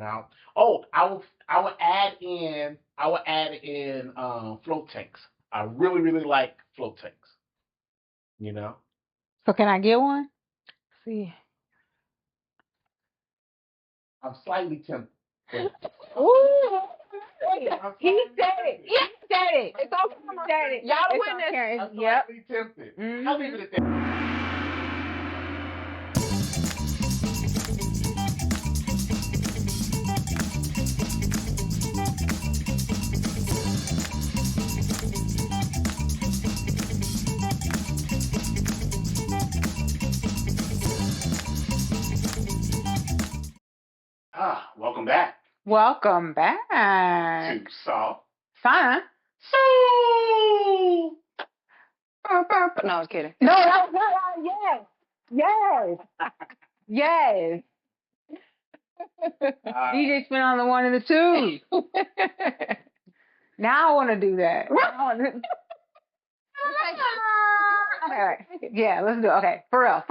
out. Oh, I would add in float tanks. I really, really like float tanks. You know? So can I get one? See. I'm slightly tempted. Ooh. He said it. He said it. It's on camera. Y'all the witness. I'm slightly tempted. Mm-hmm. I'll leave it at that. Welcome back. Welcome back. To Salt Sauna Soul. No, I was kidding. No, that was yes. Yes. DJ spin on the 1 and the 2. Now I want to do that. All right. Yeah, let's do it. Okay, for real.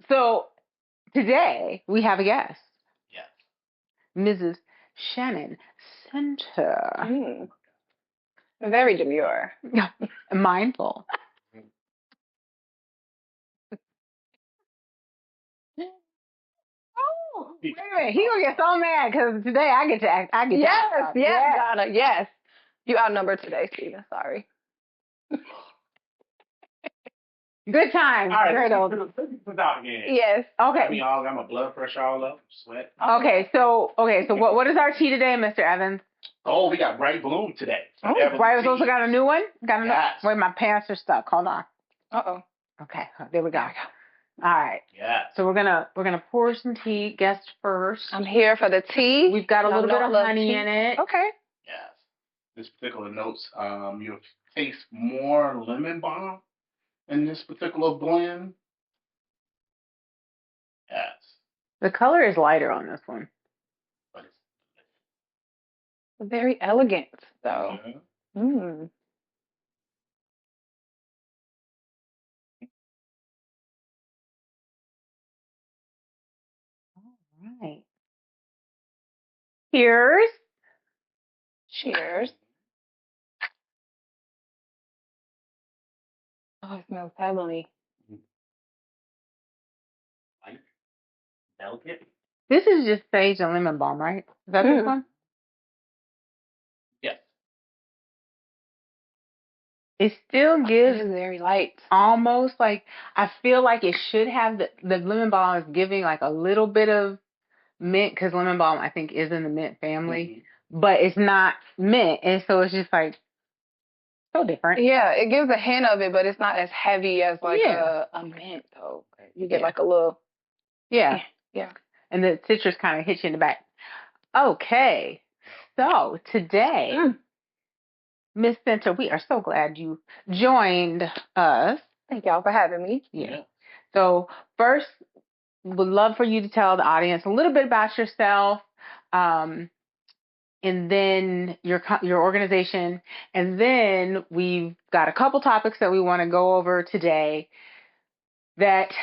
So today we have a guest. Yes. Mrs. Shannon Senter. Very demure. Mindful. Oh, wait a minute. He gonna get so mad because today I get to act. Yes, Donna. Yes. You outnumbered today, Steven. Sorry. Good time. All right, let's put out again. Yes. Okay. I mean, I got my blood pressure all up, sweat. Okay, so what is our tea today, Mr. Evans? Oh, we got Bright Bloom today. Bright also got a new one? Yes. Wait, my pants are stuck. Hold on. Uh-oh. Okay, there we go. All right. Yeah. So we're gonna pour some tea. Guest first. I'm here for the tea. We've got a little bit of honey in it. Okay. Yes. This particular notes, you'll taste more lemon balm in this particular blend. Yes. The color is lighter on this one. But it's Very elegant, though. Mm-hmm. All right. Cheers. Cheers. Oh, it smells heavenly. Light, delicate. This is just sage and lemon balm, right? Is that this one? Yes. It still gives It is very light. almost like I feel like it should have the lemon balm is giving like a little bit of mint because lemon balm I think is in the mint family, but it's not mint, and so it's just like so different. Yeah, it gives a hint of it, but it's not as heavy as like a mint though. You get like a little yeah. And the citrus kind of hits you in the back. Okay, so today, Miss Senter, we are so glad you joined us. Thank y'all for having me. Yeah. So first, would love for you to tell the audience a little bit about yourself, and then your organization, and then we've got a couple topics that we want to go over today that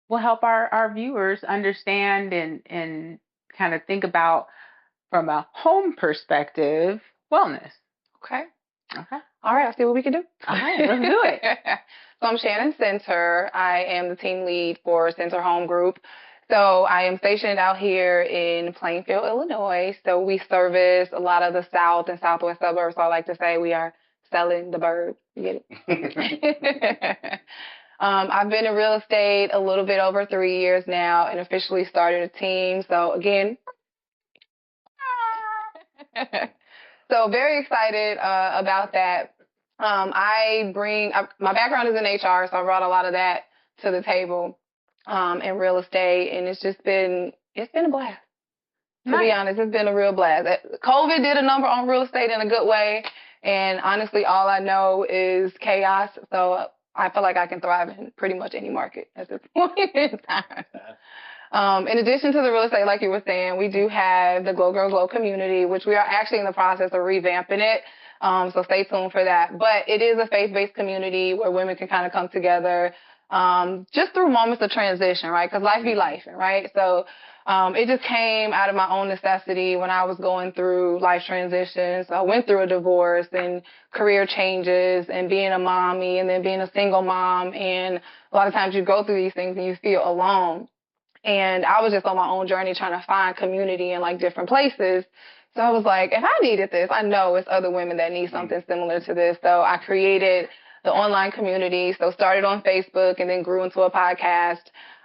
will help our viewers understand and kind of think about from a home perspective wellness. Okay. All right, I'll see what we can do. All right, let's do it. So I'm Shannon Senter. I am the team lead for Center Home Group. So I am stationed out here in Plainfield, Illinois. So we service a lot of the south and southwest suburbs. So I like to say we are selling the bird. You get it? I've been in real estate a little bit over 3 years now and officially started a team. So again, so very excited about that. My background is in HR, so I brought a lot of that to the table in real estate, and it's been a blast. To be honest, it's been a real blast. COVID did a number on real estate in a good way, and honestly, all I know is chaos, so I feel like I can thrive in pretty much any market at this point in time. In addition to the real estate, like you were saying, we do have the Glow Girl Glow community, which we are actually in the process of revamping it. So stay tuned for that. But it is a faith-based community where women can kind of come together just through moments of transition, right? Because life be life, right? So It just came out of my own necessity when I was going through life transitions. I went through a divorce and career changes and being a mommy and then being a single mom. And a lot of times you go through these things and you feel alone. And I was just on my own journey trying to find community in like different places. So I was like, if I needed this, I know it's other women that need something similar to this. So I created the online community. So started on Facebook and then grew into a podcast.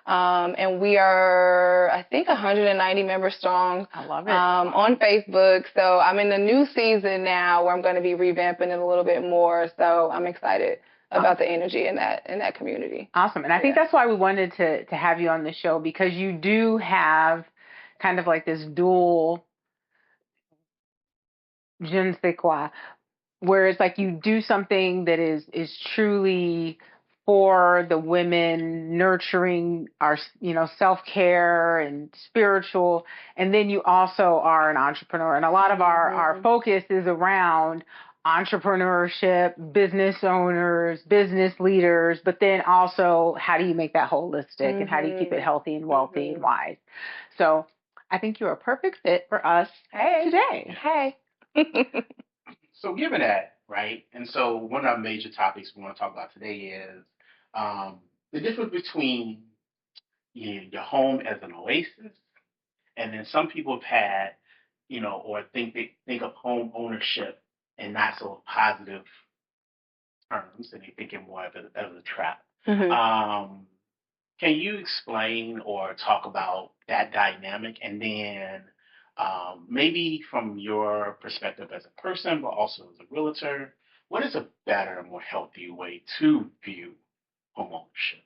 And we are, I think, 190 members strong. I love it. On Facebook. So I'm in the new season now where I'm going to be revamping it a little bit more. So I'm excited about the energy in that community. Awesome. And I think that's why we wanted to have you on the show, because you do have kind of like this dual je ne sais quoi, where it's like you do something that is truly for the women, nurturing our, self-care and spiritual. And then you also are an entrepreneur. And a lot of our focus is around entrepreneurship, business owners, business leaders, but then also how do you make that holistic and how do you keep it healthy and wealthy and wise? So I think you're a perfect fit for us today. Hey. So given that, right, and so one of our major topics we want to talk about today is the difference between your home as an oasis, and then some people have had, or think of home ownership in not so positive terms, and they think it more of a trap. Can you explain or talk about that dynamic, and then maybe from your perspective as a person, but also as a realtor, what is a better, more healthy way to view home ownership?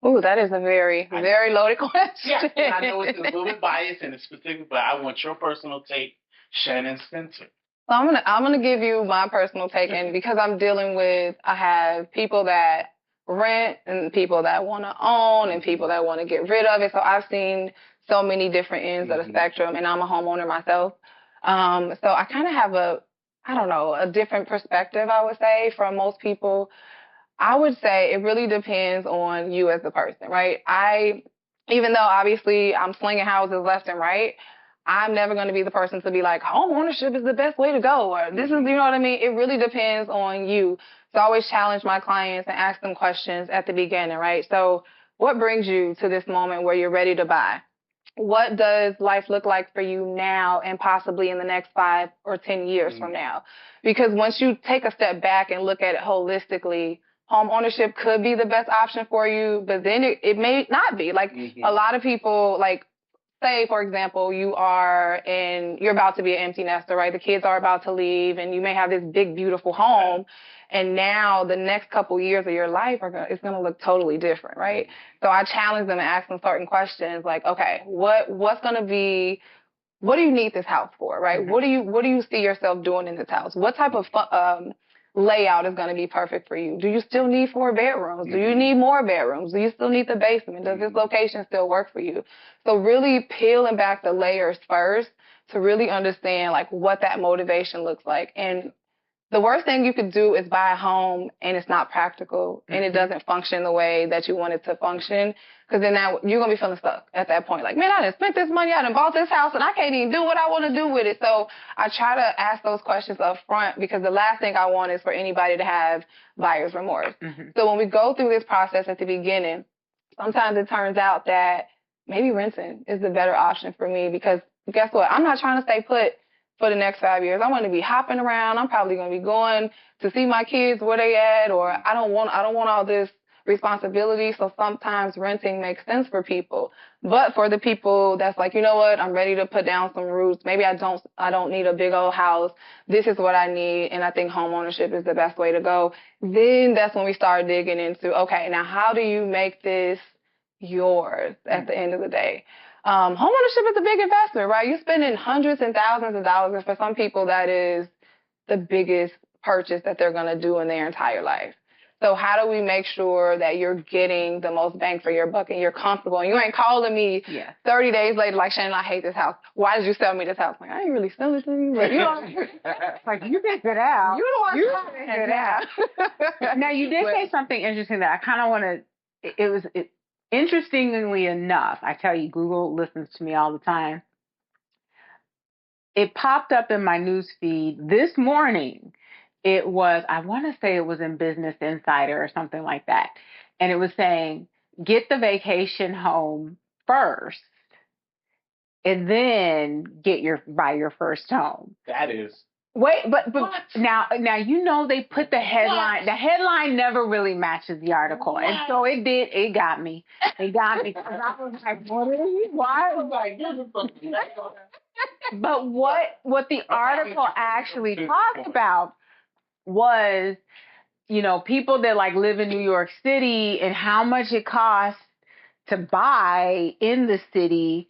Ooh, that is a very, very loaded question. Yeah, and I know it's a little bit biased and it's specific, but I want your personal take, Shannon Senter. So I'm gonna give you my personal take, and because I'm dealing with, I have people that rent and people that want to own and people that want to get rid of it. So I've seen so many different ends of the spectrum, and I'm a homeowner myself. So I kind of have a different perspective, I would say, from most people. I would say it really depends on you as a person, right? Even though obviously I'm slinging houses left and right, I'm never going to be the person to be like, home ownership is the best way to go, or this is, you know what I mean? It really depends on you. So I always challenge my clients and ask them questions at the beginning, right? So what brings you to this moment where you're ready to buy? What does life look like for you now and possibly in the next 5 or 10 years from now? Because once you take a step back and look at it holistically, home ownership could be the best option for you, but then it may not be. Like a lot of people, like, say, for example, you're about to be an empty nester, right? The kids are about to leave and you may have this big, beautiful home. And now the next couple years of your life it's going to look totally different, right? So I challenge them and ask them certain questions like, okay, what do you need this house for, right? What do you see yourself doing in this house? What type of layout is going to be perfect for you? Do you still need 4 bedrooms? Do you need more bedrooms? Do you still need the basement? Does this location still work for you? So really peeling back the layers first to really understand like what that motivation looks like. And the worst thing you could do is buy a home and it's not practical and it doesn't function the way that you want it to function. Because then you're going to be feeling stuck at that point. Like, man, I done spent this money, I done bought this house, and I can't even do what I want to do with it. So I try to ask those questions up front, because the last thing I want is for anybody to have buyer's remorse. So when we go through this process at the beginning, sometimes it turns out that maybe renting is the better option for me, because guess what? I'm not trying to stay put for the next 5 years. I want to be hopping around. I'm probably going to be going to see my kids where they at, or I don't want all this responsibility. So sometimes renting makes sense for people. But for the people that's like, you know what, I'm ready to put down some roots. Maybe I don't need a big old house. This is what I need. And I think home ownership is the best way to go. Then that's when we start digging into, okay, now how do you make this yours at the end of the day? Home ownership is a big investment, right? You're spending hundreds and thousands of dollars. And for some people, that is the biggest purchase that they're going to do in their entire life. So how do we make sure that you're getting the most bang for your buck and you're comfortable and you ain't calling me 30 days later like, Shannon, I hate this house. Why did you sell me this house? I'm like, I ain't really selling it to you, but you don't. Like, you figured it out. You figured it out. Now, you did say something interesting that I kind of want to, interestingly enough, I tell you, Google listens to me all the time. It popped up in my news feed this morning. It was, I want to say it was in Business Insider or something like that. And it was saying, get the vacation home first and then buy your first home. That is. Wait, but What? now they put the headline. What? The headline never really matches the article, What? and so it did. It got me. It got me because I was like, "What is it? Why?" But what the article actually talked about was, people that like live in New York City and how much it costs to buy in the city.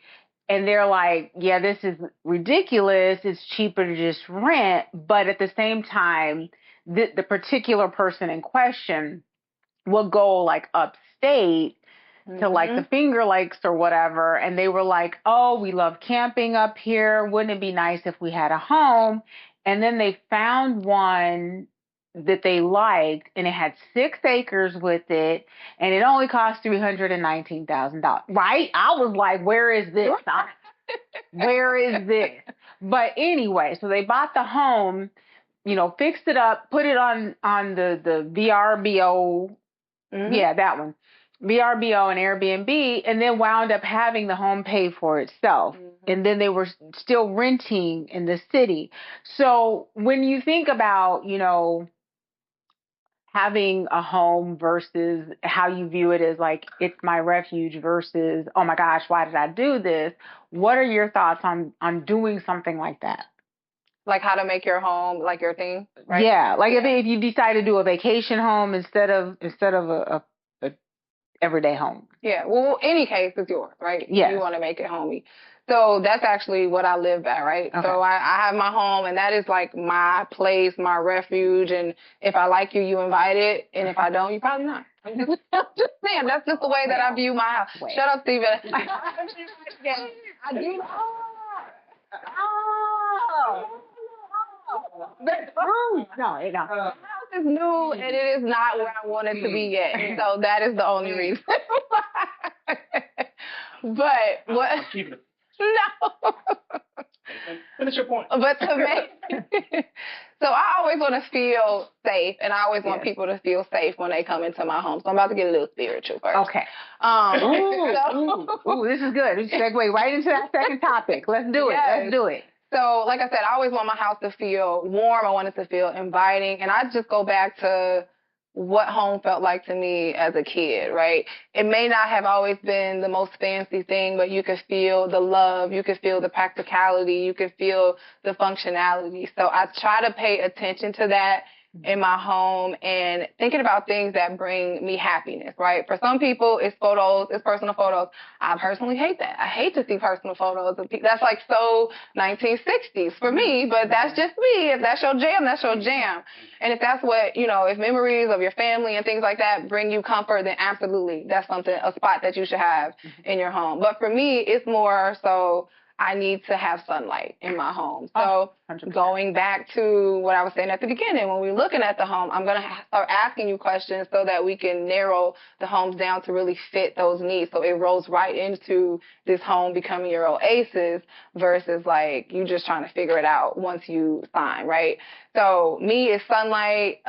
And they're like, yeah, this is ridiculous. It's cheaper to just rent. But at the same time, the particular person in question will go like upstate to like the Finger Lakes or whatever. And they were like, oh, we love camping up here. Wouldn't it be nice if we had a home? And then they found one that they liked, and it had 6 acres with it, and it only cost $319,000. Right? I was like, where is this? Where is this? But anyway, so they bought the home, fixed it up, put it on the VRBO. Yeah, that one. VRBO and Airbnb, and then wound up having the home pay for itself. And then they were still renting in the city. So when you think about, having a home versus how you view it as like, it's my refuge versus, oh my gosh, why did I do this? What are your thoughts on doing something like that? Like how to make your home like your thing, right? Yeah, like if you decide to do a vacation home instead of a everyday home. Yeah, well, any case is yours, right? Yeah. You want to make it homey. So that's actually what I live at, right? Okay. So I have my home, and that is like my place, my refuge. And if I like you, you invite it. And if I don't, you probably not. I'm just saying, that's just the way that I view my house. Wait. Shut up, Steven. I do. That's true. No. My house is new, and it is not where I want it to be yet. So that is the only reason. But what? Keep it. No. Finish your point. But to make, so I always want to feel safe, and I always want people to feel safe when they come into my home. So I'm about to get a little spiritual first. Okay. Ooh, this is good. Segue right into that second topic. Let's do it. Yes. Let's do it. So, like I said, I always want my house to feel warm. I want it to feel inviting. And I just go back to what home felt like to me as a kid, right? It may not have always been the most fancy thing, but you could feel the love. You could feel the practicality. You could feel the functionality. So I try to pay attention to that in my home and thinking about things that bring me happiness, right? For some people, it's photos, it's personal photos. I personally hate that. I hate to see personal photos of people. That's like so 1960s for me, but that's just me. If that's your jam, that's your jam. And if that's what, if memories of your family and things like that bring you comfort, then absolutely, that's a spot that you should have in your home. But for me, it's more so I need to have sunlight in my home. So 100%. Going back to what I was saying at the beginning, when we're looking at the home, I'm going to start asking you questions so that we can narrow the homes down to really fit those needs. So it rolls right into this home becoming your oasis versus like you just trying to figure it out once you sign, right? So me is sunlight,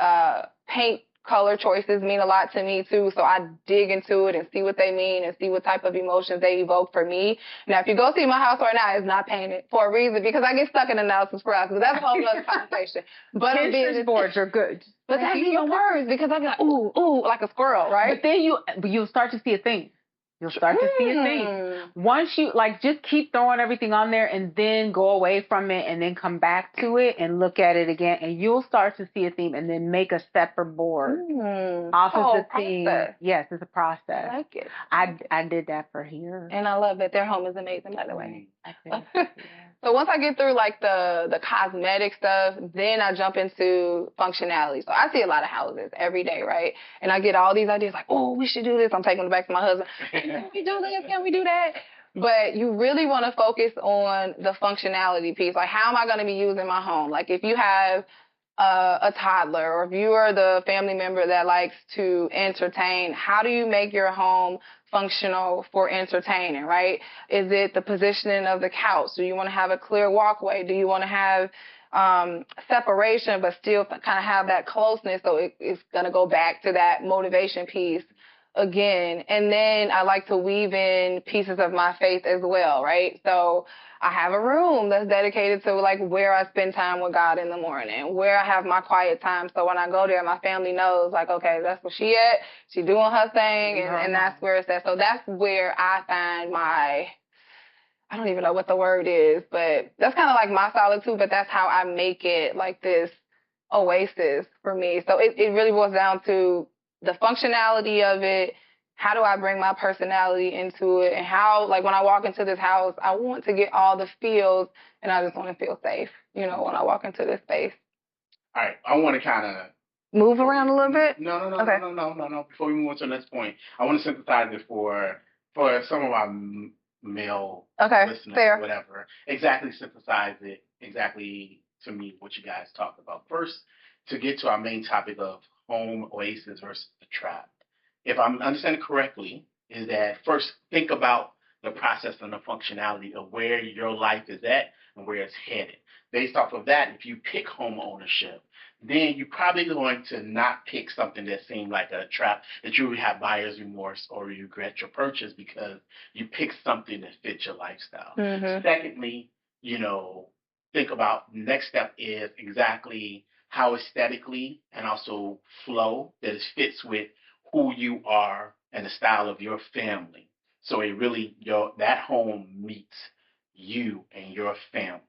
paint color choices mean a lot to me too, so I dig into it and see what they mean and see what type of emotions they evoke for me. Now, if you go see my house right now, it's not painted for a reason because I get stuck in analysis paralysis. That's a whole other conversation. But Pinterest boards are good. But that's even worse because I be like, ooh, like a squirrel, right? But then you'll start to see a thing. You'll start to see a thing. Once you, just keep throwing everything on there and then go away from it and then come back to it and look at it again and you'll start to see a theme and then make a separate board off of the theme. Yes, it's a process. I like it. I did that for here. And I love it. Their home is amazing, by the way. Yeah. So once I get through like the cosmetic stuff, then I jump into functionality. So I see a lot of houses every day, right? And I get all these ideas like, oh, we should do this. I'm taking it back to my husband. Can we do this? Can we do that? But you really want to focus on the functionality piece. Like, how am I going to be using my home? Like, if you have a toddler or if you are the family member that likes to entertain, how do you make your home functional for entertaining, right? Is it the positioning of the couch? Do you want to have a clear walkway? Do you want to have separation but still kind of have that closeness? So it's going to go back to that motivation piece again. And then I like to weave in pieces of my faith as well, right? So I have a room that's dedicated to like where I spend time with God in the morning, where I have my quiet time. So when I go there, my family knows like, okay, that's where she at. She doing her thing, and that's where it's at. So that's where I find my, I don't even know what the word is, but that's kind of like my solitude, but that's how I make it like this oasis for me. So it really boils down to the functionality of it. How do I bring my personality into it? And how, like, when I walk into this house, I want to get all the feels, and I just want to feel safe, you know, when I walk into this space. All right, I want to kind of move around a little bit. No. Okay. No. Before we move on to the next point, I want to synthesize it for some of our male listeners, fair. whatever. Exactly, synthesize it exactly to me what you guys talked about. First, to get to our main topic of home oasis versus the trap. If I'm understanding correctly, is that first think about the process and the functionality of where your life is at and where it's headed. Based off of that, if you pick home ownership, then you're probably going to not pick something that seemed like a trap, that you would have buyer's remorse or regret your purchase because you picked something that fits your lifestyle. Mm-hmm. Secondly, think about the next step is exactly how aesthetically and also flow that it fits with who you are and the style of your family. So it really, that home meets you and your family.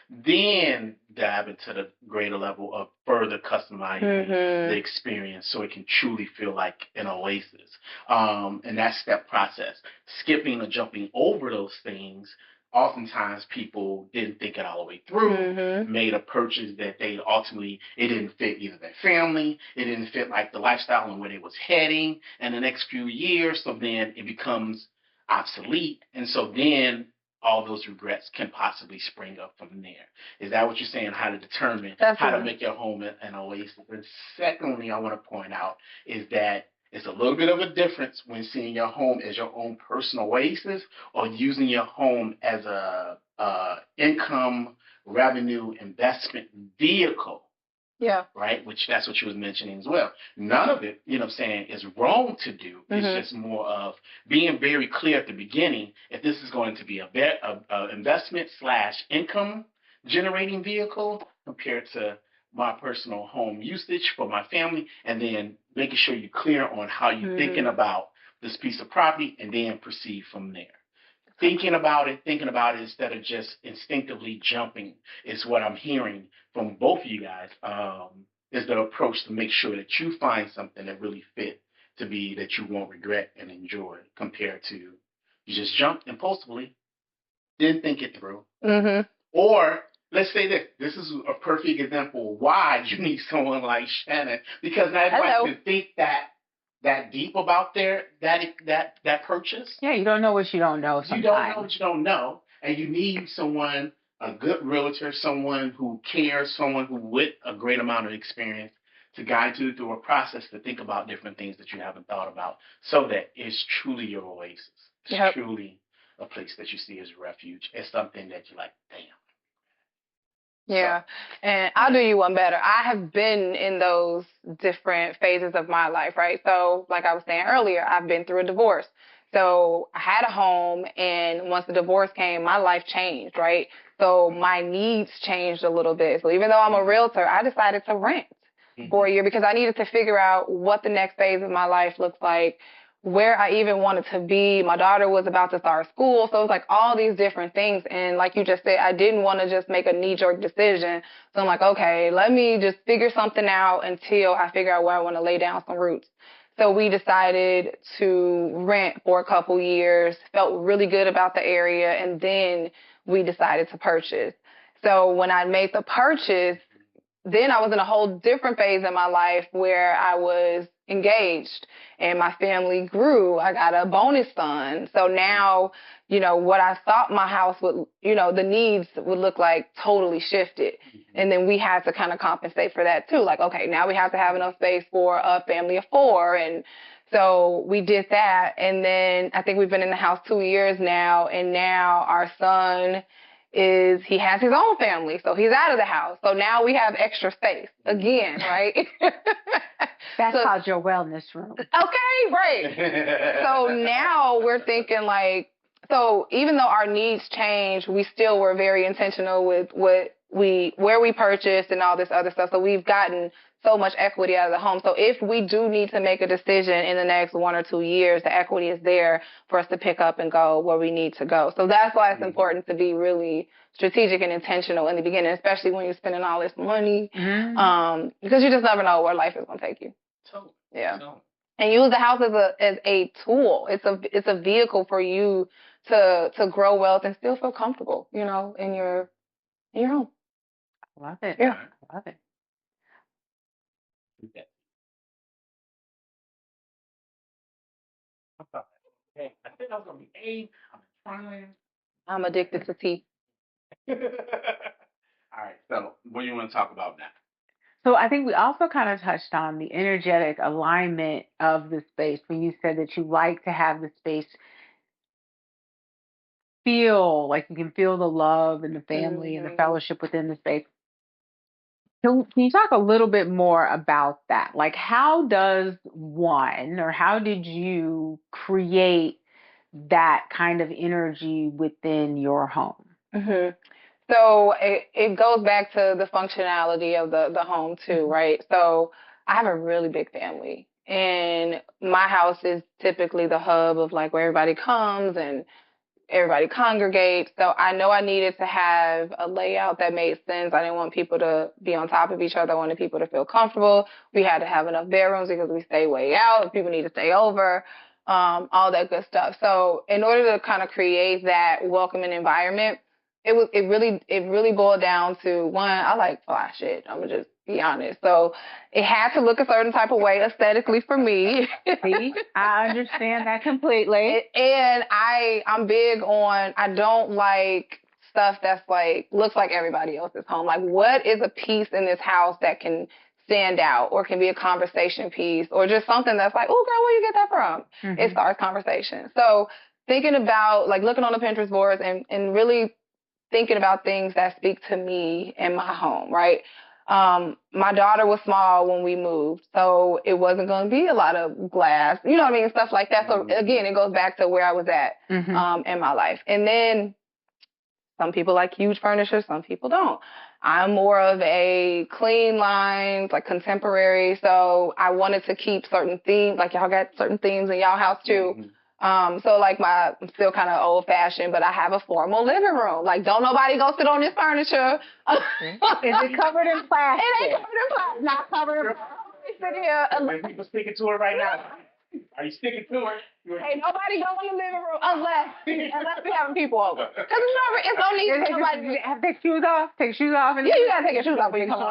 Then dive into the greater level of further customizing the experience so it can truly feel like an oasis. And that step process, skipping or jumping over those things, oftentimes people didn't think it all the way through, made a purchase that they ultimately, it didn't fit either their family, it didn't fit like the lifestyle and where they was heading in the next few years, so then it becomes obsolete. And so then all those regrets can possibly spring up from there. Is that what you're saying? How to determine how to make your home an oasis? And secondly, I want to point out is that it's a little bit of a difference when seeing your home as your own personal oasis or using your home as a income revenue investment vehicle. Yeah. Right? Which that's what you was mentioning as well. None of it, is wrong to do. It's just more of being very clear at the beginning if this is going to be a investment / income generating vehicle compared to my personal home usage for my family, and then making sure you're clear on how you're thinking about this piece of property and then proceed from there. Thinking about it instead of just instinctively jumping is what I'm hearing from both of you guys, is the approach to make sure that you find something that really fit to be that you won't regret and enjoy compared to you just jump impulsively, didn't think it through. Or let's say this is a perfect example of why you need someone like Shannon, because not everybody can think that deep about that purchase. Yeah, you don't know what you don't know sometimes. You don't know what you don't know, and you need someone, a good realtor, someone who cares, someone who with a great amount of experience to guide you through a process to think about different things that you haven't thought about, so that it's truly your oasis. It's truly a place that you see as refuge. It's something that you're like, damn. Yeah, and I'll do you one better. I have been in those different phases of my life, right? So like I was saying earlier, I've been through a divorce. So I had a home, and once the divorce came, my life changed, right? So my needs changed a little bit. So even though I'm a realtor, I decided to rent for a year because I needed to figure out what the next phase of my life looks like, where I even wanted to be. My daughter was about to start school. So it was like all these different things. And like you just said, I didn't want to just make a knee-jerk decision. So I'm like, okay, let me just figure something out until I figure out where I want to lay down some roots. So we decided to rent for a couple years, felt really good about the area, and then we decided to purchase. So when I made the purchase, then I was in a whole different phase in my life where I was engaged and my family grew. I got a bonus son. So now, what I thought my house would, the needs would look like totally shifted. And then we had to kind of compensate for that too. Like, okay, now we have to have enough space for a family of 4. And So we did that, and then I think we've been in the house 2 years now, and now our son he has his own family, so he's out of the house. So now we have extra space again, right? That's called your wellness room. Okay, right. So now we're thinking like, so even though our needs change, we still were very intentional with where we purchased and all this other stuff. So we've gotten so much equity out of the home. So if we do need to make a decision in the next 1 or 2 years, the equity is there for us to pick up and go where we need to go. So that's why it's important to be really strategic and intentional in the beginning, especially when you're spending all this money, because you just never know where life is going to take you. Totally. Yeah. And use the house as a tool. It's a vehicle for you to grow wealth and still feel comfortable, in your home. I love it. Yeah. I love it. Okay. I think I was gonna be eight. I'm trying. I'm addicted to tea. All right. So, what do you want to talk about now? So I think we also kind of touched on the energetic alignment of the space when you said that you like to have the space feel like you can feel the love and the family and the fellowship within the space. Can you talk a little bit more about that? Like, how did you create that kind of energy within your home? Mm-hmm. So it goes back to the functionality of the home too, right? So I have a really big family, and my house is typically the hub of like where everybody comes and everybody congregates. So I know I needed to have a layout that made sense. I didn't want people to be on top of each other. I wanted people to feel comfortable. We had to have enough bedrooms because we stay way out and people need to stay over, all that good stuff. So in order to kind of create that welcoming environment, it really boiled down to, one, I like fly shit. I'm gonna just be honest. So it had to look a certain type of way aesthetically for me. See, I understand that completely. And I'm big on, I don't like stuff that's like, looks like everybody else's home. Like, what is a piece in this house that can stand out or can be a conversation piece or just something that's like, oh girl, where you get that from? It starts conversation. So thinking about like looking on the Pinterest boards and really thinking about things that speak to me and my home, right? My daughter was small when we moved, so it wasn't going to be a lot of glass, you know what I mean? Stuff like that. So again, it goes back to where I was at, in my life. And then some people like huge furniture, some people don't. I'm more of a clean lines, like contemporary. So I wanted to keep certain themes, like y'all got certain themes in y'all house too. So like I'm still kind of old fashioned, but I have a formal living room. Like, don't nobody go sit on this furniture. Is it covered in plastic? It ain't covered in plastic. Not covered in plastic. Sit here. When people sticking to it right now, are you sticking to it? Ain't nobody go in the living room unless we having people over. Cause it's no need for nobody. Have to take shoes off. Take shoes off. Yeah, you gotta take your shoes off when you come in.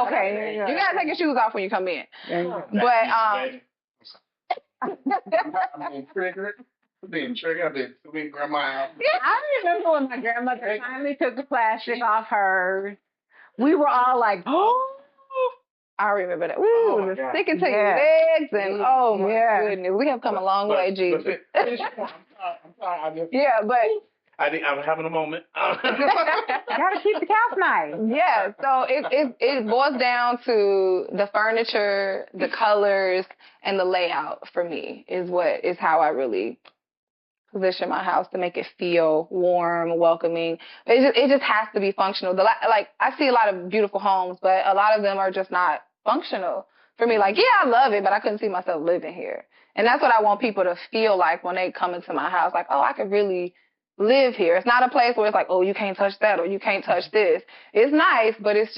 Okay. You gotta take your shoes off when you come in. But I'm being triggered. I've been to be grandma. I remember when my grandmother finally took the plastic off hers. We were all like, oh. I remember that. Ooh, the sticking to your legs and oh my goodness, we have come a long way, Jesus. I'm sorry. Yeah, but I think I'm having a moment. You gotta keep the couch nice. Yeah, so it boils down to the furniture, the colors, and the layout for me is how I really position my house to make it feel warm, welcoming. It just has to be functional. Like I see a lot of beautiful homes, but a lot of them are just not functional for me. Like, yeah, I love it, but I couldn't see myself living here. And that's what I want people to feel like when they come into my house. Like, oh, I could really live here. It's not a place where it's like, oh, you can't touch that or you can't touch this. It's nice, but it's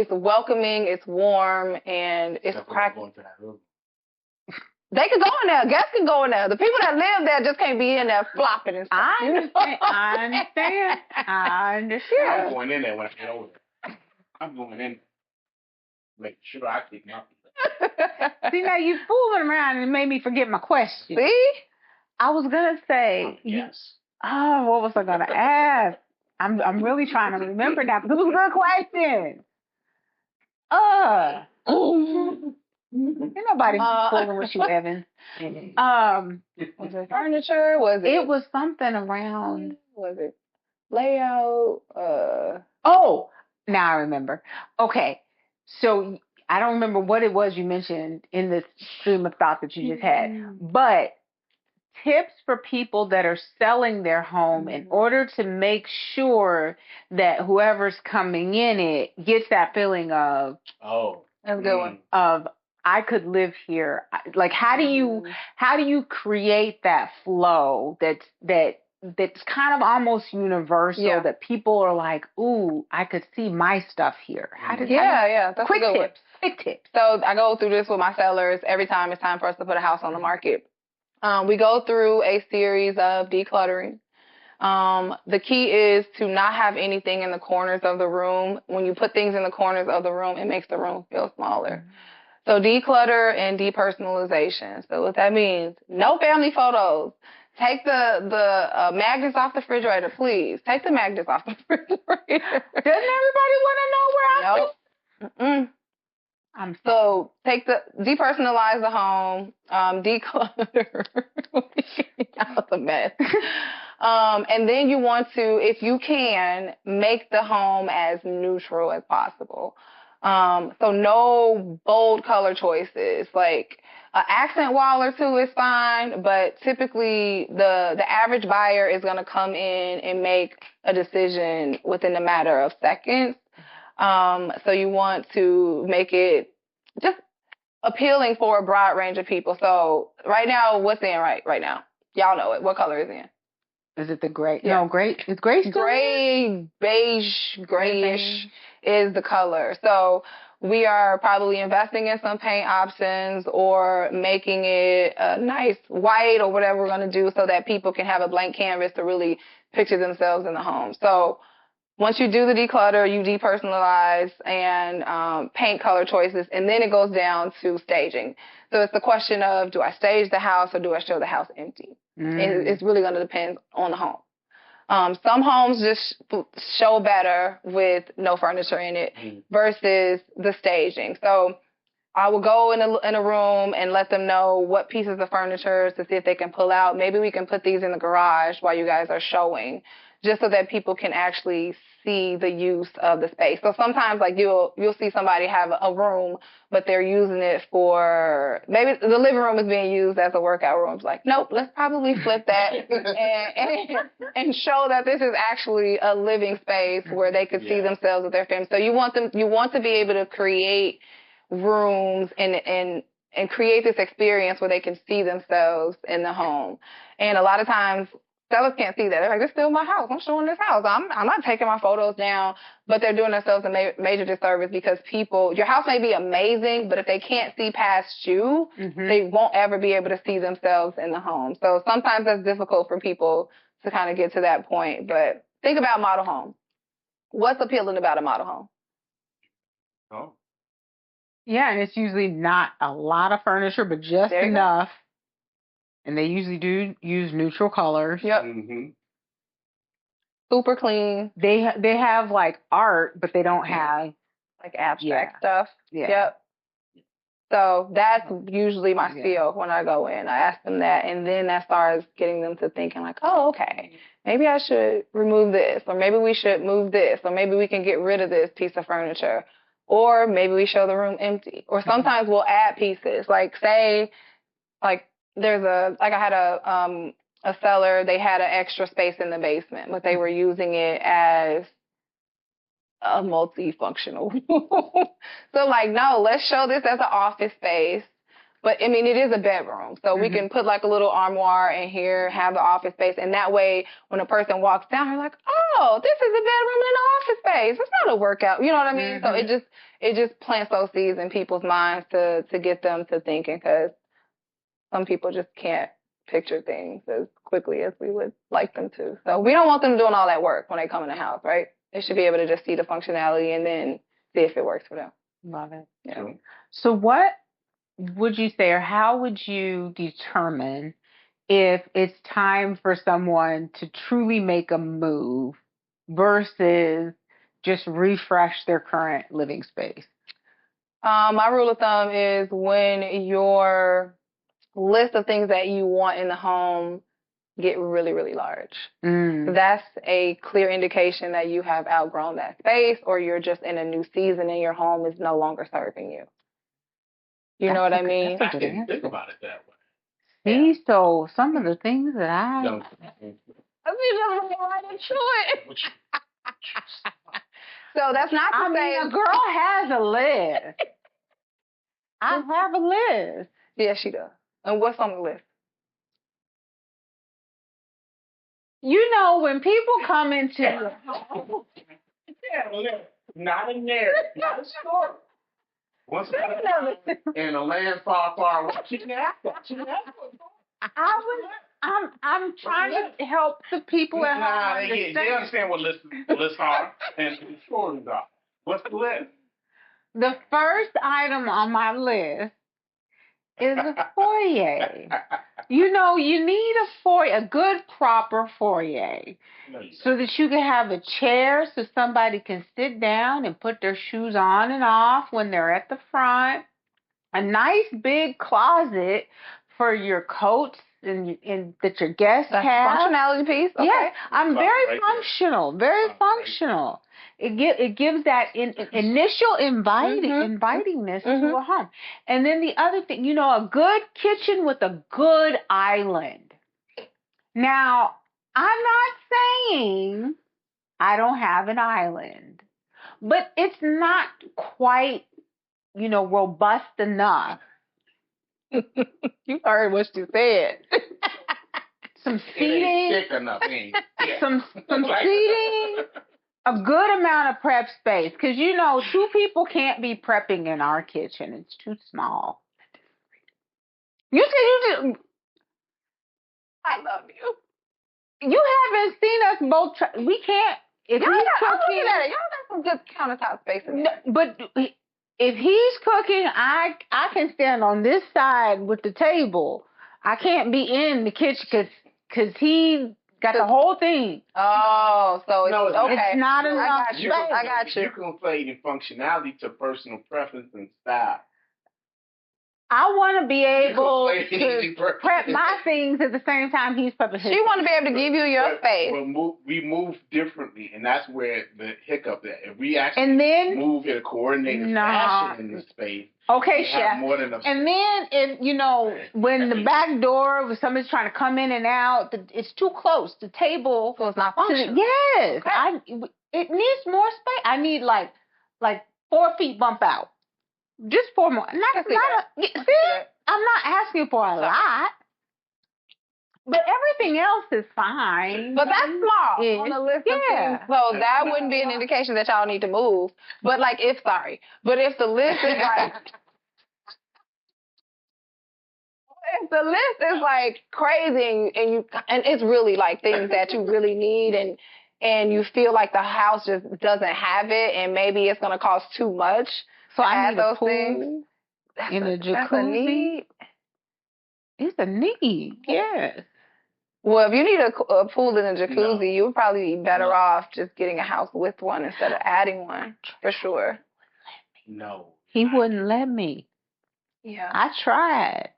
welcoming, it's warm, and it's practical. They can go in there. Guests can go in there. The people that live there just can't be in there flopping and stuff. I understand. I'm going in there when I get older. I'm going in, make sure I keep my. See, now you fooling around and it made me forget my question. See? I was gonna say. Yes. Oh, what was I gonna ask? I'm really trying to remember now because it was a good question. Ain't nobody fooling with you, Evan. Was it furniture? It was something around. Was it layout? Oh, now I remember. Okay, so I don't remember what it was you mentioned in the stream of thought that you just had, but tips for people that are selling their home in order to make sure that whoever's coming in it gets that feeling of, that's a good one. Of I could live here. Like how do you create that flow that's kind of almost universal, that people are like, ooh, I could see my stuff here. That's quick tips. Quick tips. So I go through this with my sellers every time it's time for us to put a house on the market. We go through a series of decluttering. The key is to not have anything in the corners of the room. When you put things in the corners of the room, it makes the room feel smaller. So declutter and depersonalization. So what that means, no family photos. Take the magnets off the refrigerator, please. Take the magnets off the refrigerator. Doesn't everybody want to know where I Nope. So depersonalize the home, declutter. That's a mess. And then you want to, if you can, make the home as neutral as possible. So no bold color choices, like an accent wall or two is fine, but typically the average buyer is going to come in and make a decision within a matter of seconds. So you want to make it just appealing for a broad range of people. So right now, what's in right now? Y'all know it. What color is in? Is it the gray? Yeah. No, gray. Is gray still gray, beige, grayish is the color. So we are probably investing in some paint options or making it a nice white or whatever we're going to do so that people can have a blank canvas to really picture themselves in the home. So once you do the declutter, you depersonalize and paint color choices, and then it goes down to staging. So it's the question of, do I stage the house or do I show the house empty? It's really going to depend on the home. Some homes just show better with no furniture in it versus the staging. So I will go in a room and let them know what pieces of furniture to see if they can pull out. Maybe we can put these in the garage while you guys are showing, just so that people can actually see the use of the space. So sometimes like you'll see somebody have a room, but they're using it for, maybe the living room is being used as a workout room. It's like, nope, let's probably flip that and show that this is actually a living space where they could see themselves with their family. So you want to be able to create rooms and create this experience where they can see themselves in the home. And a lot of times sellers can't see that. They're like, this is still my house. I'm showing this house. I'm not taking my photos down, but they're doing themselves a major disservice because your house may be amazing, but if they can't see past you, they won't ever be able to see themselves in the home. So sometimes that's difficult for people to kind of get to that point. But think about model home. What's appealing about a model home? Oh. Yeah, and it's usually not a lot of furniture, but just enough. And they usually do use neutral colors. Yep. Super clean. They have like art, but they don't have like abstract stuff. Yeah. Yep. So that's usually my spiel when I go in. I ask them that, and then that starts getting them to thinking like, oh, okay, maybe I should remove this, or maybe we should move this, or maybe we can get rid of this piece of furniture, or maybe we show the room empty. Or sometimes we'll add pieces. Like say, like I had a seller, they had an extra space in the basement, but they were using it as a multifunctional room. So like, no, let's show this as an office space. But I mean, it is a bedroom. So we can put like a little armoire in here, have the office space. And that way, when a person walks down, they're like, oh, this is a bedroom and an office space. It's not a workout. You know what I mean? So it just plants those seeds in people's minds to get them to thinking, because some people just can't picture things as quickly as we would like them to. So we don't want them doing all that work when they come in the house, right? They should be able to just see the functionality and then see if it works for them. Love it. Yeah. Sure. So what would you say, or how would you determine if it's time for someone to truly make a move versus just refresh their current living space? My rule of thumb is when your list of things that you want in the home get really, really large. That's a clear indication that you have outgrown that space or you're just in a new season and your home is no longer serving you. You know what I mean? I didn't think about it that way. See, so some of the things that I No. I mean, right into it. So that's not to say a girl has a list. I have a list. Yeah, she does. And what's on the list? You know, when people come into not in there, not a store. Once in a land far, far away. I'm trying to help the people at home they understand what lists are and stories are. What's the list? The first item on my list is a foyer. You know, you need a foyer, a good, proper foyer, so that you can have a chair so somebody can sit down and put their shoes on and off when they're at the front. A nice big closet for your coats and that your guests have. Functionality piece. Okay. Yes, I'm very functional. Very functional. It gives that initial invitingness to a home. And then the other thing, you know, a good kitchen with a good island. Now, I'm not saying I don't have an island, but it's not quite, you know, robust enough. You heard what she said. Some seating. Thick enough, some seating. A good amount of prep space, because you know 2 people can't be prepping in our kitchen. It's too small. You said you did. I love you. You haven't seen us both. We can't. If y'all he's got, cooking, y'all got some good countertop space in there. But if he's cooking, I can stand on this side with the table. I can't be in the kitchen because he got the whole thing. Oh, so it's okay. It's not enough. I got you. You can play in functionality to personal preference and style. I want to be able to prep my things at the same time he's prepping his. She want to be able to give you your space. We move differently, and that's where the hiccup is. If we actually move in a coordinated fashion in the space, okay, chef. More than enough and then, if you know, when the back door, if somebody's trying to come in and out, it's too close. The table, so it's not functional. Yes, okay. It needs more space. I need like 4 feet bump out. Just 4 more. I'm not asking for a lot. But everything else is fine. But that's small on the list of things. So that wouldn't be an indication that y'all need to move. But if the list is like if the list is like crazy and it's really like things that you really need and you feel like the house just doesn't have it and maybe it's gonna cost too much. So I need those a pool things. in a jacuzzi. That's a need. It's a need, yes. Well, if you need a pool in a jacuzzi, you would probably be better off just getting a house with one instead of adding one, for sure. No. He wouldn't let me. Yeah. I tried.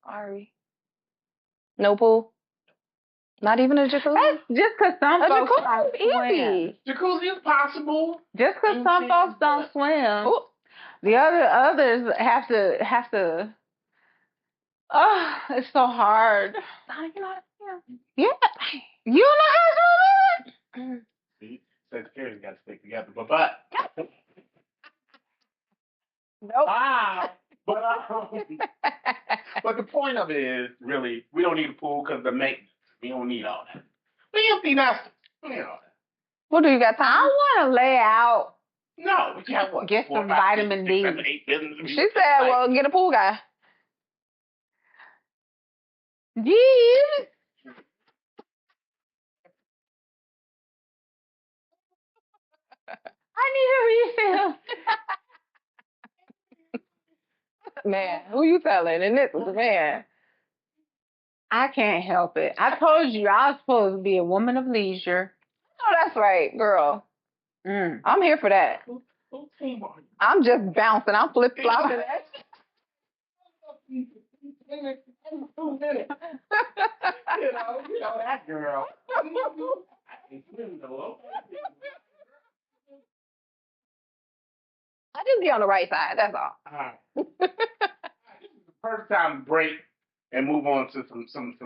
Sorry. No pool? Not even a jacuzzi? That's just because some folks don't swim. Jacuzzi is possible. Just because some folks don't swim. Ooh. The others have to. Oh, it's so hard. You know how to swim? Yeah. You know how to swim? See, Sagittarius got to stick together, but. Nope. But the point of it is, really, we don't need a pool because the maintenance. We don't need all that. We empty nesters. We don't need all that. What do you got time? I want to lay out. No, but you have what? Get some vitamin D. 6, 7, 8 business. She said, well, get a pool guy. Jeez. I need a refill. Man, who you telling? And this is a man. I can't help it. I told you I was supposed to be a woman of leisure. Oh, that's right, girl. I'm here for that. Who team are you? I'm just bouncing. I'm flip flopping. 2 minutes. You know that girl. I just be on the right side. That's all. All right. This is the first time to break and move on to some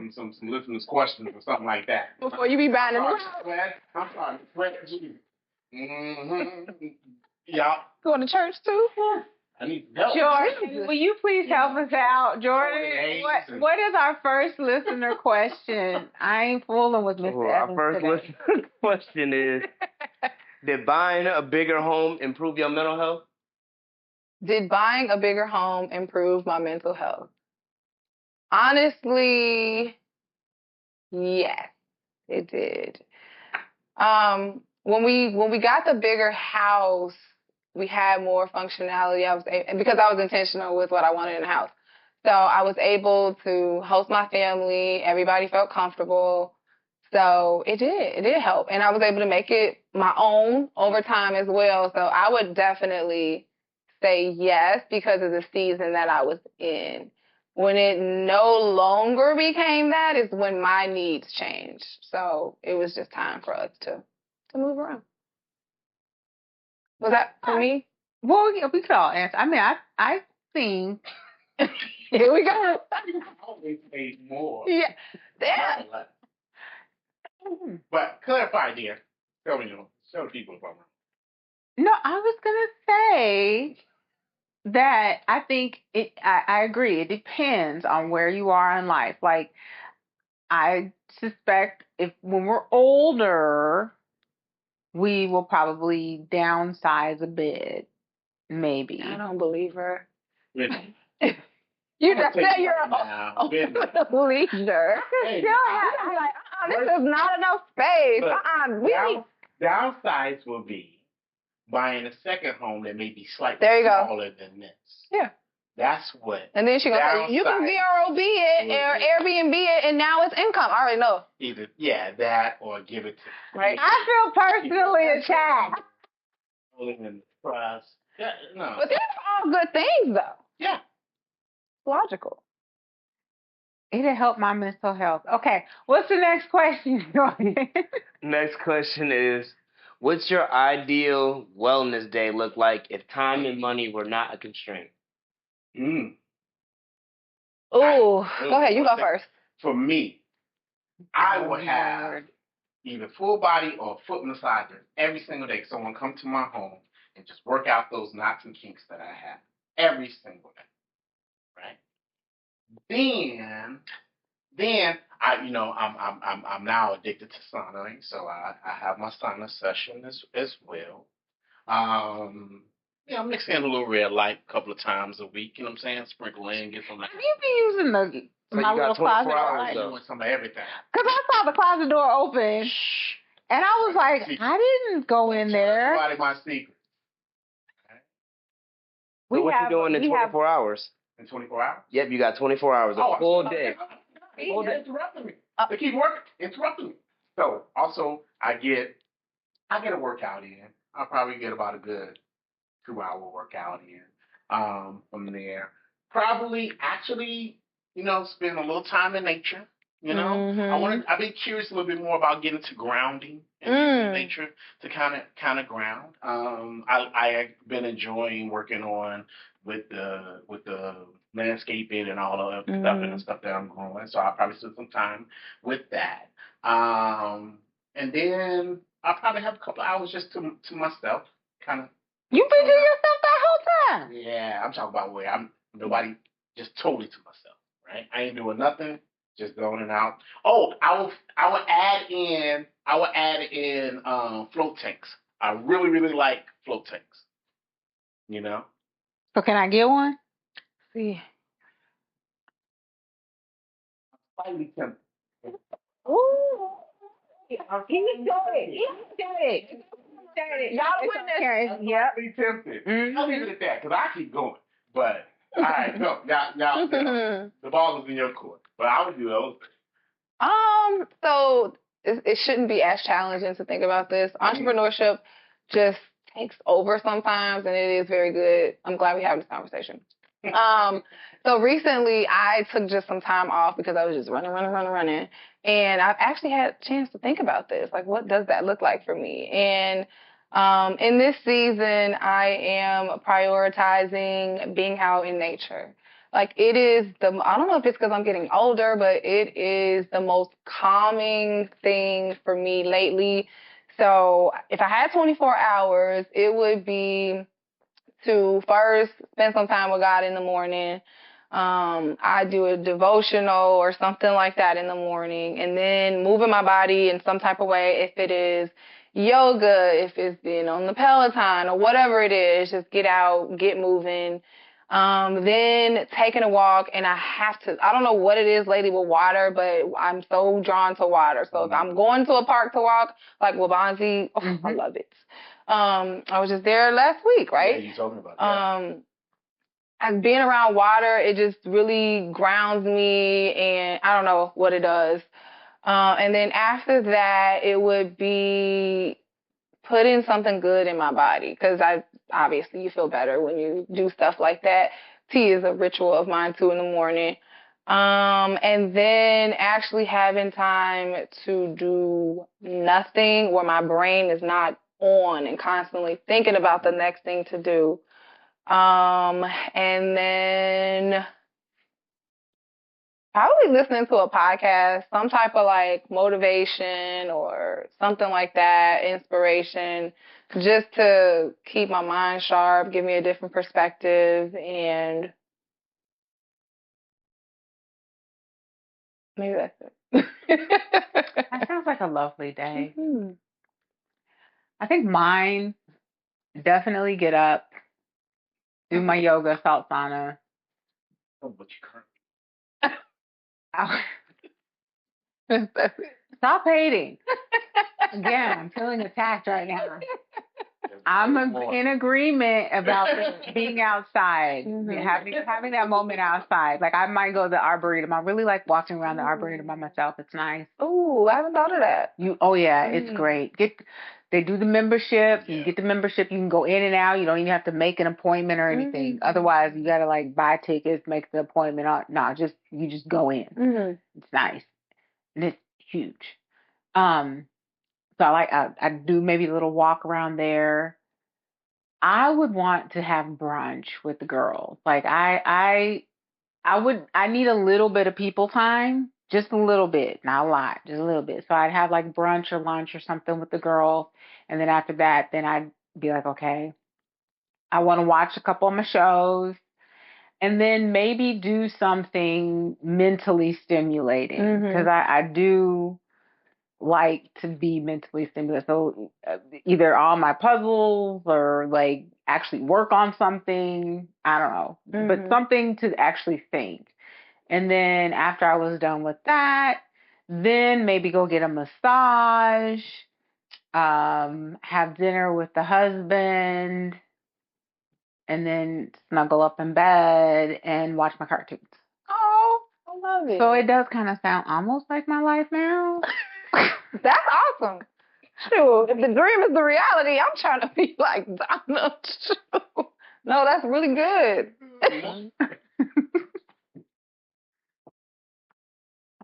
listeners' questions or something like that. Before you be buying a new house. I'm sorry, sweat. Yeah. Going to church too? I need help. Jordan, will you please help us out? Jordan, what is our first listener question? I ain't fooling with Mr. Evans Our first today. listener question is, did buying a bigger home improve your mental health? Did buying a bigger home improve my mental health? Honestly, yes, it did. When we got the bigger house, we had more functionality. And because I was intentional with what I wanted in the house, so I was able to host my family. Everybody felt comfortable, so it did help, and I was able to make it my own over time as well. So I would definitely say yes because of the season that I was in. When it no longer became that is when my needs changed. So it was just time for us to move around. Was that for me? Well, yeah, we could all answer. I mean, I think. Here we go. I always paid more. Yeah. But clarify, dear. Tell people if I'm wrong. No, I was gonna say that I think I agree. It depends on where you are in life. Like, I suspect when we're older, we will probably downsize a bit, maybe. I don't believe her. Really? You just said you're a leisure. Hey, I'm like, this is not enough space. Downsides will be buying a second home that may be slightly smaller than this. Yeah. That's what. And then she goes, you can VRBO it or Airbnb it, and now it's income. I already know. Either, that or give it to. Right. I feel personally attacked. Living in trust. Yeah, no. But these are all good things, though. Yeah. Logical. It'll help my mental health. Okay, what's the next question, Jordan? Next question is, what's your ideal wellness day look like if time and money were not a constraint? Ooh, go ahead. You go first. For me, I would have either full body or foot massages every single day. Someone come to my home and just work out those knots and kinks that I have every single day. Right? Then I'm now addicted to saunaing, so I have my sauna session as well. Mix in a little red light a couple of times a week. You know what I'm saying? Sprinkle in, get some. Have you been using my little closet door? Doing some of everything. Because I saw the closet door open, and I was like, I didn't go in there. Everybody my secret. So what you doing in 24 hours? In 24 hours? Yep, you got 24 hours, a full day. Interrupting me. They keep interrupting me. So also I get a workout in. I'll probably get about a good 2-hour workout in. From there, probably actually, spend a little time in nature. I've been curious a little bit more about getting to grounding in nature to kind of ground. I've been enjoying working on with the landscaping and all of the stuff and the stuff that I'm growing. So I'll probably spend some time with that. And then I'll probably have a couple hours just to myself, kind of. You've been to yourself that whole time? Yeah, I'm talking about where I'm nobody, just totally to myself, right? I ain't doing nothing, just zoning out. Oh, I will add in float tanks. I really, really like float tanks. So can I get one? See. Slightly tempted. Ooh. He got it. Y'all witness. Yep. Slightly tempted. I'll leave it at that because I keep going. But all right, no, y'all, the ball is in your court. But I would do those. So it shouldn't be as challenging to think about this. Entrepreneurship just takes over sometimes, and it is very good. I'm glad we have this conversation. So recently I took just some time off because I was just running. And I've actually had a chance to think about this. Like, what does that look like for me? And in this season, I am prioritizing being out in nature. Like, it is I don't know if it's because I'm getting older, but it is the most calming thing for me lately. So if I had 24 hours, it would be to first spend some time with God in the morning. I do a devotional or something like that in the morning, and then moving my body in some type of way. If it is yoga, if it's being on the Peloton or whatever it is, just get out, get moving. Then taking a walk, and I don't know what it is lately with water, but I'm so drawn to water. So if I'm going to a park to walk, like Wabanzi, I love it. I was just there last week, right? Yeah, you told me about that. And being around water, it just really grounds me, and I don't know what it does. And then after that, it would be putting something good in my body, because obviously you feel better when you do stuff like that. Tea is a ritual of mine too in the morning. And then actually having time to do nothing where my brain is not on and constantly thinking about the next thing to do. And then probably listening to a podcast, some type of like motivation or something like that, inspiration, just to keep my mind sharp, give me a different perspective, and maybe that's it. That sounds like a lovely day. Mm-hmm. I think mine, definitely get up, do my yoga, salt sauna. Oh, but you currently. Stop hating. Again, I'm feeling attacked right now. I'm in agreement about being outside, having that moment outside. Like, I might go to the Arboretum. I really like walking around the Arboretum by myself. It's nice. Ooh, I haven't thought of that. It's great. They do the membership. You get the membership. You can go in and out. You don't even have to make an appointment or anything. Otherwise, you got to like buy tickets, make the appointment. No, you just go in. It's nice. And it's huge. So I do maybe a little walk around there. I would want to have brunch with the girls. Like, I need a little bit of people time, just a little bit, not a lot, just a little bit. So I'd have like brunch or lunch or something with the girls. And then after that, then I'd be like, okay, I want to watch a couple of my shows, and then maybe do something mentally stimulating, because I do like to be mentally stimulated. So either all my puzzles or like actually work on something. I don't know, but something to actually think. And then after I was done with that, then maybe go get a massage, have dinner with the husband, and then snuggle up in bed and watch my cartoons. Oh, I love it. So it does kind of sound almost like my life now. That's awesome. Shoot, if the dream is the reality, I'm trying to be like Donna. No, that's really good.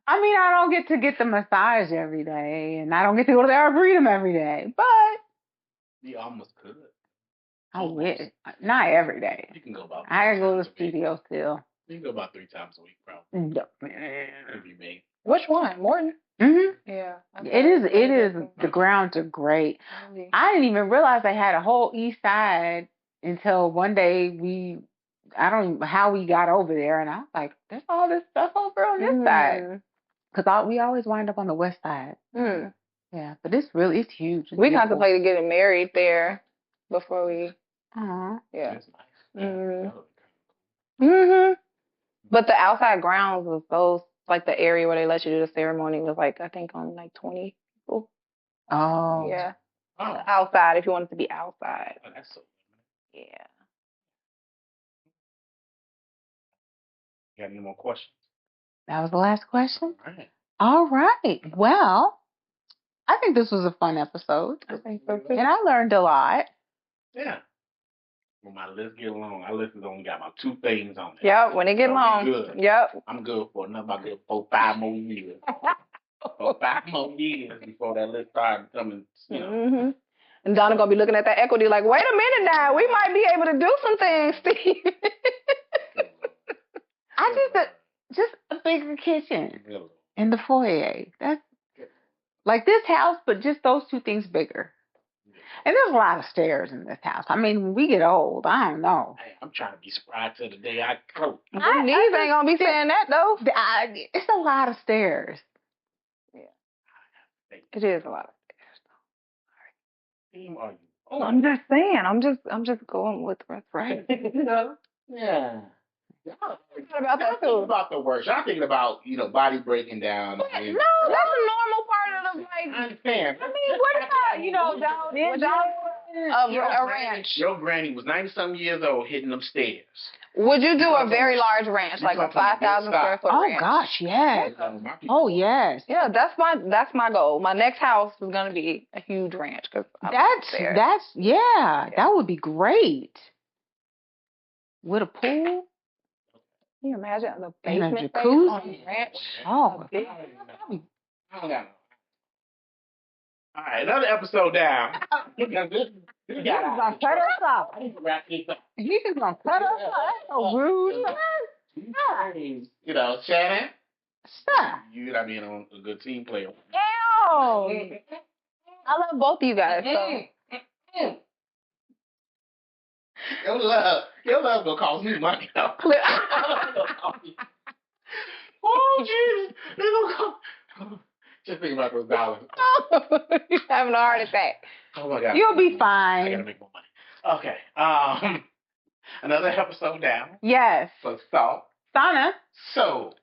I mean, I don't get to get the massage every day, and I don't get to go to the Arboretum every day, but You almost could. I wish. Not every day. You can go about. I go to the studio still. You can go about 3 times a week, probably. Maybe me. Which one? Morton? Yeah. It is. The grounds are great. Really? I didn't even realize I had a whole east side until one day I don't know how we got over there, and I was like, there's all this stuff over on this side. Because we always wind up on the west side. Yeah, but it's huge. It's we contemplated getting married there before we. Yeah. That's nice. But the outside grounds was so, like, the area where they let you do the ceremony was like, I think on like 20 people. Oh. Yeah. Oh. Outside, if you wanted to be outside. Oh, that's so. Yeah. You got any more questions? That was the last question? All right. All right. Well, I think this was a fun episode. I think so too. And I learned a lot. Yeah. When my list get long, my list has only got about 2 things on it. Yep, when it get So long. we good. Yep. I'm good for another good 4-5 more years. 4-5 more years before that list starts coming, you know. Mm-hmm. And Donna gonna be looking at that equity like, wait a minute now, we might be able to do some things, Steve. I just a bigger kitchen in the foyer. That's like this house, but just those 2 things bigger. And there's a lot of stairs in this house. I mean, when we get old, I don't know. Hey, I'm trying to be surprised till the day I go. Your knees ain't gonna be saying that though. It's a lot of stairs. Yeah. It is a lot of Team are you? stairs. I'm just saying. I'm just going with what's right. You know? Yeah. What about that Y'all thinking too? about the worst. Y'all thinking about, body breaking down. No, that's a normal part of the I understand. I mean, what about a ranch? Your granny was 90-something years old hitting them stairs. Would you do a very large ranch, like a 5,000 square foot Oh ranch? gosh, yes. Oh yes. Yeah, that's my goal. My next house is gonna be a huge ranch because That would be great. With a pool. Can you imagine the And a basement space jacuzzi. on a ranch? Oh, I don't got no. All right, another episode down. He's gonna cut us off. I need to wrap this up. He's just gonna cut us off. That's so rude. Shannon, Stop. you gotta be on a good team player. Ew. I love both of you guys. So. Your love gonna cost me money. Oh Jesus! They gonna cost. Just think about those dollars. You're having a heart attack. Oh my God! You'll be I fine. gotta make more money. Okay. Another episode down Yes. for Salt Sauna. Soul.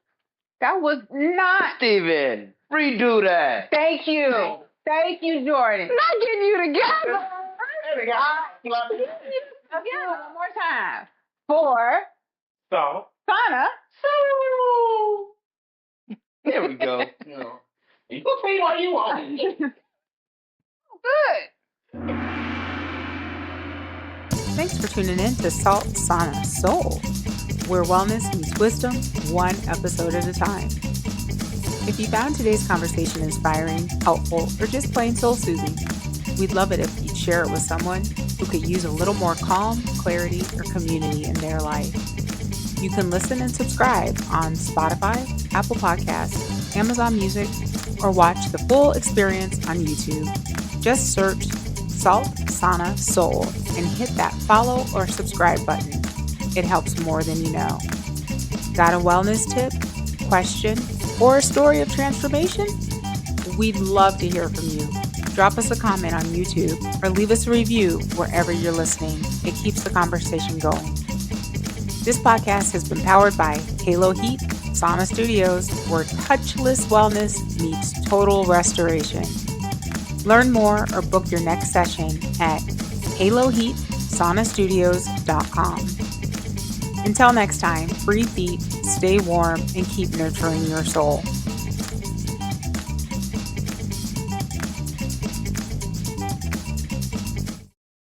That was not. Steven, redo that. Thank you. Thank you, Jordan. Not getting you together. There we go. One more time. For Salt Sauna. Soul. There we go. You can say what you want. Good. Thanks for tuning in to Salt Sauna Soul, where wellness meets wisdom, one episode at a time. If you found today's conversation inspiring, helpful, or just plain soul-soothing, we'd love it if you'd share it with someone who could use a little more calm, clarity, or community in their life. You can listen and subscribe on Spotify, Apple Podcasts, Amazon Music, or watch the full experience on YouTube. Just search Salt Sauna Soul and hit that follow or subscribe button. It helps more than you know. Got a wellness tip, question, or a story of transformation? We'd love to hear from you. Drop us a comment on YouTube or leave us a review wherever you're listening. It keeps the conversation going. This podcast has been powered by Halo Heat Sauna Studios, where touchless wellness meets total restoration. Learn more or book your next session at haloheatsaunastudios.com. Until next time, breathe deep, stay warm, and keep nurturing your soul.